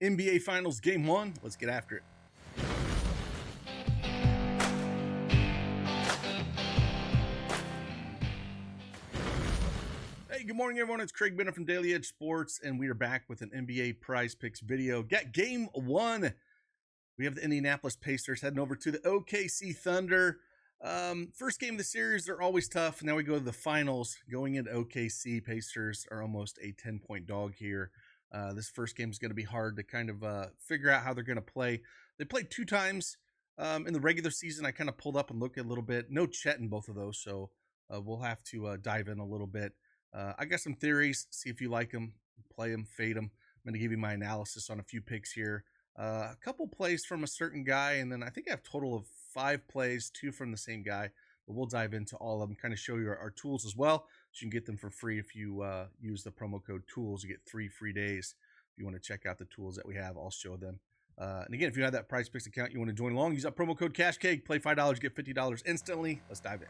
NBA Finals Game 1. Let's get after it. Hey, good morning, everyone. It's Craig Bennett from Daily Edge Sports, and we are back with an NBA Prize Picks video. Got Game 1. We have the Indianapolis Pacers heading over to the OKC Thunder. First game of the series, they're always tough. Now we go to the finals. Going into OKC, Pacers are almost a 10-point dog here. This first game is going to be hard to kind of figure out how they're going to play. They played 2 times in the regular season. I kind of pulled up and looked at a little bit. No Chet in both of those, so we'll have to dive in a little bit. I got some theories. See if you like them, play them, fade them. I'm going to give you my analysis on a few picks here. A couple plays from a certain guy, and then I think I have a total of 5 plays, 2 from the same guy. But we'll dive into all of them, kind of show you our tools as well. So you can get them for free if you use the promo code TOOLS. You get 3 free days. If you want to check out the tools that we have, I'll show them. And again, if you have that PrizePicks account, you want to join along, use that promo code CashKeg. Play $5, get $50 instantly. Let's dive in.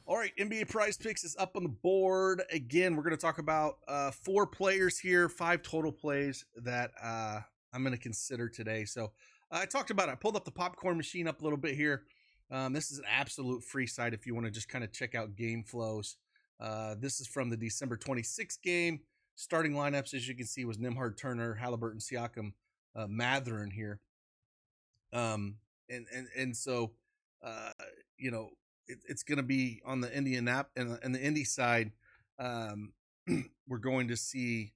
All right, NBA Prize Picks is up on the board. Again, we're going to talk about 4 players here, 5 total plays that I'm going to consider today. So I talked about it. I pulled up the popcorn machine up a little bit here. This is an absolute free site if you want to just kind of check out game flows. This is from the December 26th game. Starting lineups, as you can see, was Nembhard, Turner, Haliburton, Siakam, Mathurin here. So, you know, it's going to be on the Indian app and the Indy side. We're going to see,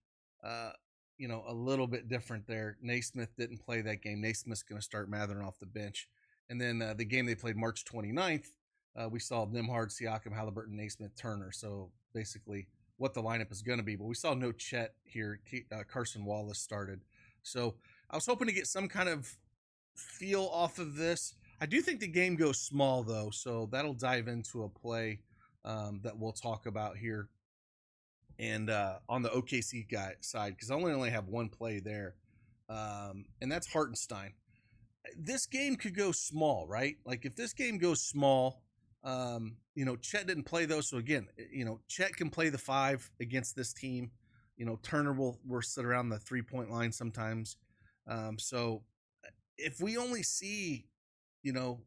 you know, a little bit different there. Nesmith didn't play that game. Nesmith's going to start Mathurin off the bench. And then the game they played March 29th, we saw Nembhard, Siakam, Haliburton, Nesmith, Turner. So basically what the lineup is going to be. But we saw no Chet here. Carson Wallace started. So I was hoping to get some kind of feel off of this. I do think the game goes small, though, so that'll dive into a play that we'll talk about here. And on the OKC side, because I only have one play there, and that's Hartenstein. This game could go small, right? Like, if this game goes small, you know, Chet didn't play, though, so again, you know, Chet can play the 5 against this team. You know, Turner will sit around the 3-point line sometimes. So if we only see, you know,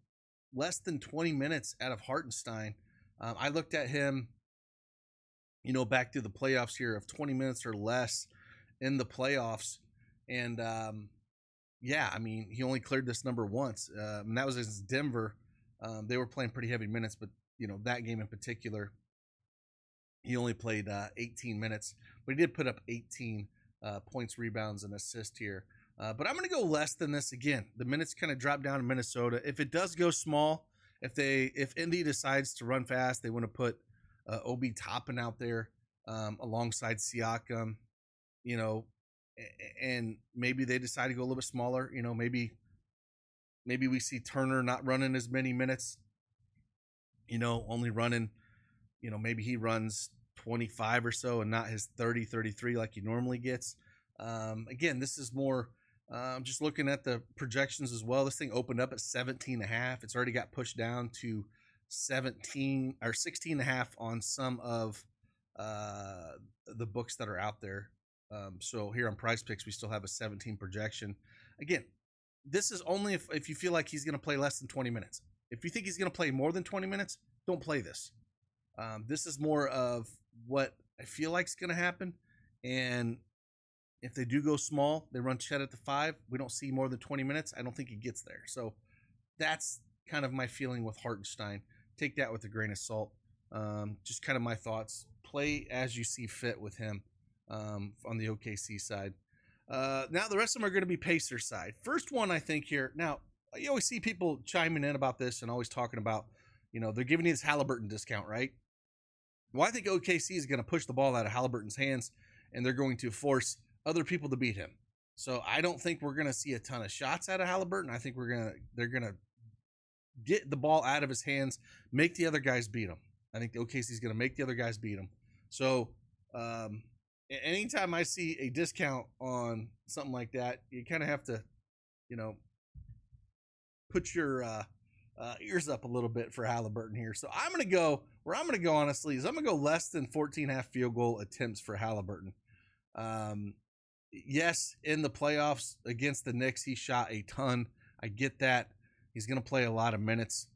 less than 20 minutes out of Hartenstein. I looked at him, you know, back to the playoffs here of 20 minutes or less in the playoffs. And, yeah, I mean, he only cleared this number once. And that was against Denver. They were playing pretty heavy minutes, but, you know, that game in particular, he only played 18 minutes. But he did put up 18 points, rebounds, and assists here. But I'm going to go less than this again. The minutes kind of drop down in Minnesota. If it does go small, if Indy decides to run fast, they want to put Obi Toppin out there alongside Siakam, you know, and maybe they decide to go a little bit smaller. You know, maybe we see Turner not running as many minutes, you know, only running, you know, maybe he runs 25 or so and not his 30, 33 like he normally gets. Again, this is more, I'm just looking at the projections as well. This thing opened up at 17.5. It's already got pushed down to 17 or 16.5 on some of the books that are out there. So here on PrizePicks, we still have a 17 projection. Again, this is only if you feel like he's going to play less than 20 minutes. If you think he's going to play more than 20 minutes, don't play this. This is more of what I feel like is going to happen. And if they do go small, they run Chet at the 5. We don't see more than 20 minutes. I don't think he gets there. So that's kind of my feeling with Hartenstein. Take that with a grain of salt. Just kind of my thoughts. Play as you see fit with him on the OKC side. Now the rest of them are going to be Pacers side. First one I think here. Now, you always see people chiming in about this and always talking about, you know, they're giving you this Haliburton discount, right? Well, I think OKC is going to push the ball out of Haliburton's hands, and they're going to force other people to beat him. So I don't think we're going to see a ton of shots out of Haliburton. I think they're going to get the ball out of his hands, make the other guys beat him. I think the OKC is going to make the other guys beat him. So anytime I see a discount on something like that, you kind of have to, you know, put your ears up a little bit for Haliburton here. So I'm going to go where I'm going to go, honestly, is I'm going to go less than 14.5 field goal attempts for Haliburton. Yes, in the playoffs against the Knicks, he shot a ton. I get that. He's going to play a lot of minutes.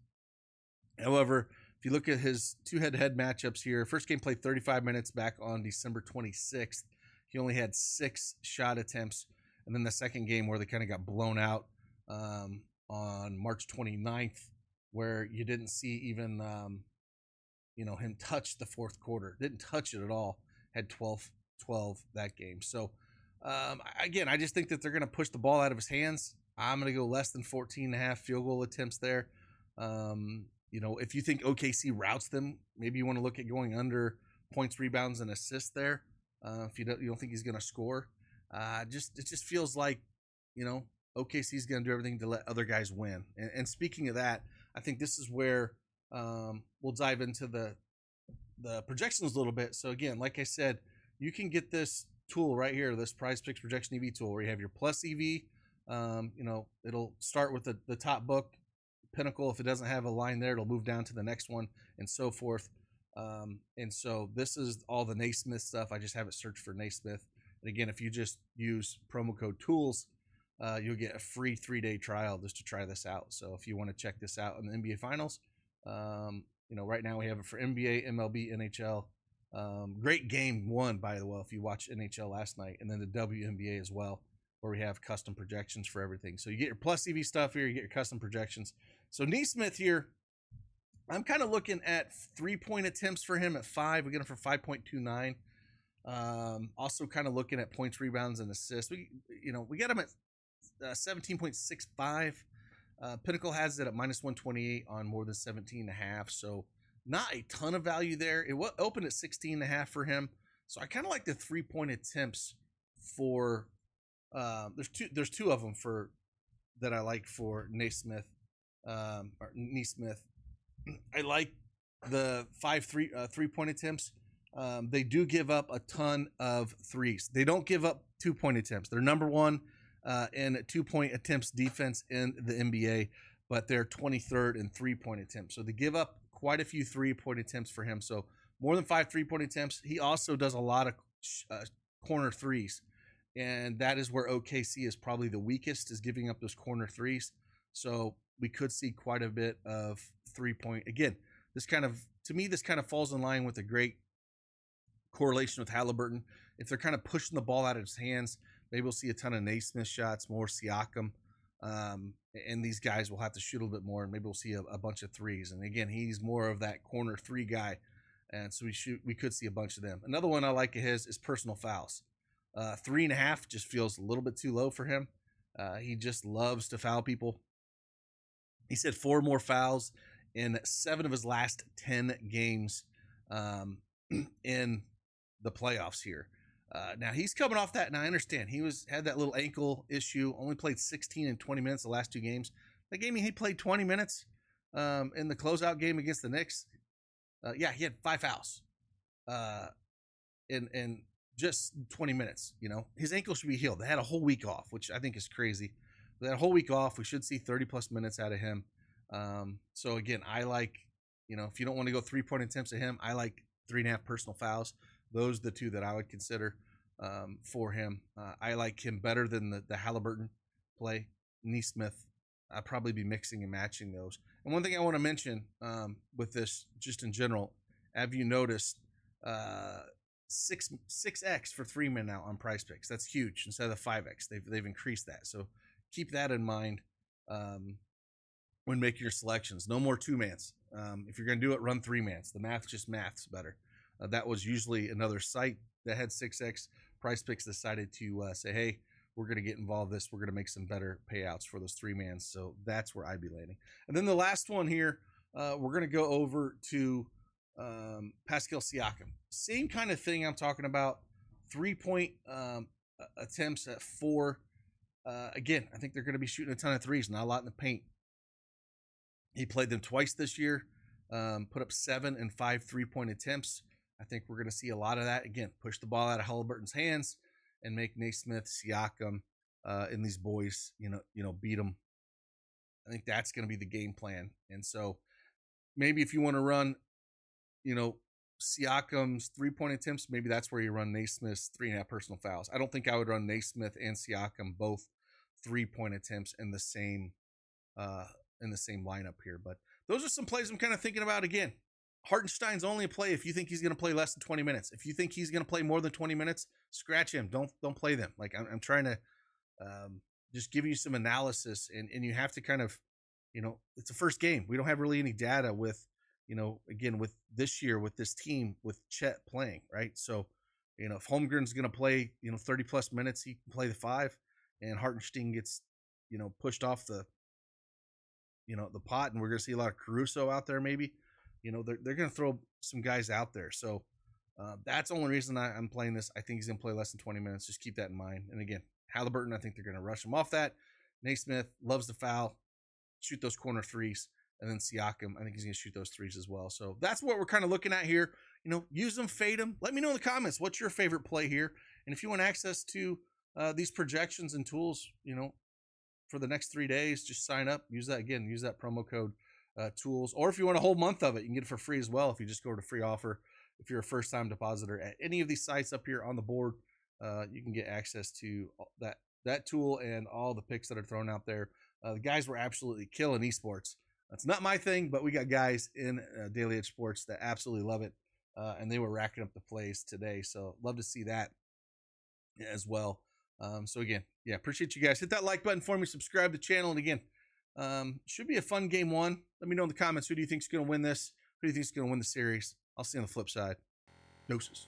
However, if you look at his two head-to-head matchups here, first game played 35 minutes back on December 26th. He only had 6 shot attempts. And then the second game where they kind of got blown out on March 29th, where you didn't see even, him touch the fourth quarter. Didn't touch it at all. Had 12 that game. So, again, I just think that they're going to push the ball out of his hands. I'm going to go less than 14.5 field goal attempts there. If you think OKC routes them, maybe you want to look at going under points, rebounds, and assists there. If you don't think he's going to score, it just feels like, OKC is going to do everything to let other guys win. And speaking of that, I think this is where we'll dive into the projections a little bit. So again, like I said, you can get this tool right here, this PrizePicks projection EV tool, where you have your plus EV. It'll start with the top book. Pinnacle, if it doesn't have a line there, it'll move down to the next one and so forth. And so this is all the Nesmith stuff. I just have it searched for Nesmith. And again, if you just use promo code TOOLS, you'll get a free 3-day trial just to try this out. So if you want to check this out in the NBA Finals, right now we have it for NBA, MLB, NHL. Great game one, by the way, if you watched NHL last night, and then the WNBA as well, where we have custom projections for everything. So you get your plus EV stuff here, you get your custom projections. So Nesmith here, I'm kind of looking at 3-point attempts for him at 5. We get him for 5.29. Also kind of looking at points, rebounds, and assists. We got him at 17.65. Pinnacle has it at minus 128 on more than 17.5. So not a ton of value there. It opened at 16.5 for him. So I kind of like the 3-point attempts for. There's two of them that I like for Nesmith. Nesmith. I like the 5 3-point attempts. They do give up a ton of threes. They don't give up 2-point attempts. They're number one in 2-point attempts defense in the NBA, but they're 23rd in 3-point attempts. So they give up quite a few 3-point attempts for him. So more than 5 3-point attempts. He also does a lot of corner threes, and that is where OKC is probably the weakest, is giving up those corner threes. So we could see quite a bit of 3-point. Again, to me, this kind of falls in line with a great correlation with Haliburton. If they're kind of pushing the ball out of his hands, maybe we'll see a ton of Nesmith shots, more Siakam, and these guys will have to shoot a little bit more, and maybe we'll see a bunch of threes. And again, he's more of that corner 3 guy, and so we could see a bunch of them. Another one I like of his is personal fouls. 3.5 just feels a little bit too low for him. He just loves to foul people. He said 4 more fouls in 7 of his last 10 games in the playoffs here. Now he's coming off that, and I understand he had that little ankle issue. Only played 16 and 20 minutes the last 2 games. That game he played 20 minutes in the closeout game against the Knicks. He had 5 fouls in just 20 minutes. His ankle should be healed. They had a whole week off, which I think is crazy. That whole week off, we should see 30-plus minutes out of him. So, again, I like, if you don't want to go 3-point attempts at him, I like 3.5 personal fouls. Those are the 2 that I would consider for him. I like him better than the Haliburton play. Nesmith, I'd probably be mixing and matching those. And one thing I want to mention with this, just in general, have you noticed 6x for 3-man now on PrizePicks? That's huge. Instead of the 5x, they've increased that. So keep that in mind when making your selections. No more 2-mans. If you're going to do it, run 3-mans. The math's better. That was usually another site that had 6x. PrizePicks decided to say, hey, we're going to get involved in this. We're going to make some better payouts for those 3-mans. So that's where I'd be landing. And then the last one here, we're going to go over to Pascal Siakam. Same kind of thing I'm talking about. 3-point attempts at 4. Again, I think they're going to be shooting a ton of threes, not a lot in the paint. He played them twice this year, put up 7 and 5 3-point attempts. I think we're going to see a lot of that. Again, push the ball out of Haliburton's hands and make Nesmith, Siakam, and these boys, beat them I think that's going to be the game plan. And so maybe if you want to run, Siakam's 3-point attempts, maybe that's where you run Nesmith's 3.5 personal fouls. I don't think I would run Nesmith and Siakam both 3-point attempts in the same lineup here. But those are some plays I'm kind of thinking about. Again, Hartenstein's only a play if you think he's going to play less than 20 minutes. If you think he's going to play more than 20 minutes, scratch him. Don't play them. Like I'm trying to just give you some analysis, and you have to kind of, it's a first game. We don't have really any data with, again, with this year, with this team, with Chet playing, right? So, if Holmgren's going to play, 30 plus minutes, he can play the 5, and Hartenstein gets, pushed off the pot, and we're going to see a lot of Caruso out there maybe. They're going to throw some guys out there. So that's the only reason I'm playing this. I think he's going to play less than 20 minutes. Just keep that in mind. And again, Haliburton, I think they're going to rush him off that. Nesmith loves the foul, shoot those corner threes. And then Siakam, I think he's going to shoot those threes as well. So that's what we're kind of looking at here. Use them, fade them. Let me know in the comments what's your favorite play here. And if you want access to these projections and tools, for the next 3 days, just sign up. Use that again. Use that promo code tools. Or if you want a whole month of it, you can get it for free as well. If you just go to free offer, if you're a first-time depositor at any of these sites up here on the board, you can get access to that tool and all the picks that are thrown out there. The guys were absolutely killing esports. That's not my thing, but we got guys in Daily Edge Sports that absolutely love it, and they were racking up the plays today. So love to see that as well. So again, appreciate you guys. Hit that like button for me, subscribe to the channel, and again, should be a fun game one. Let me know in the comments, who do you think is going to win this? Who do you think is going to win the series? I'll see you on the flip side. Doses.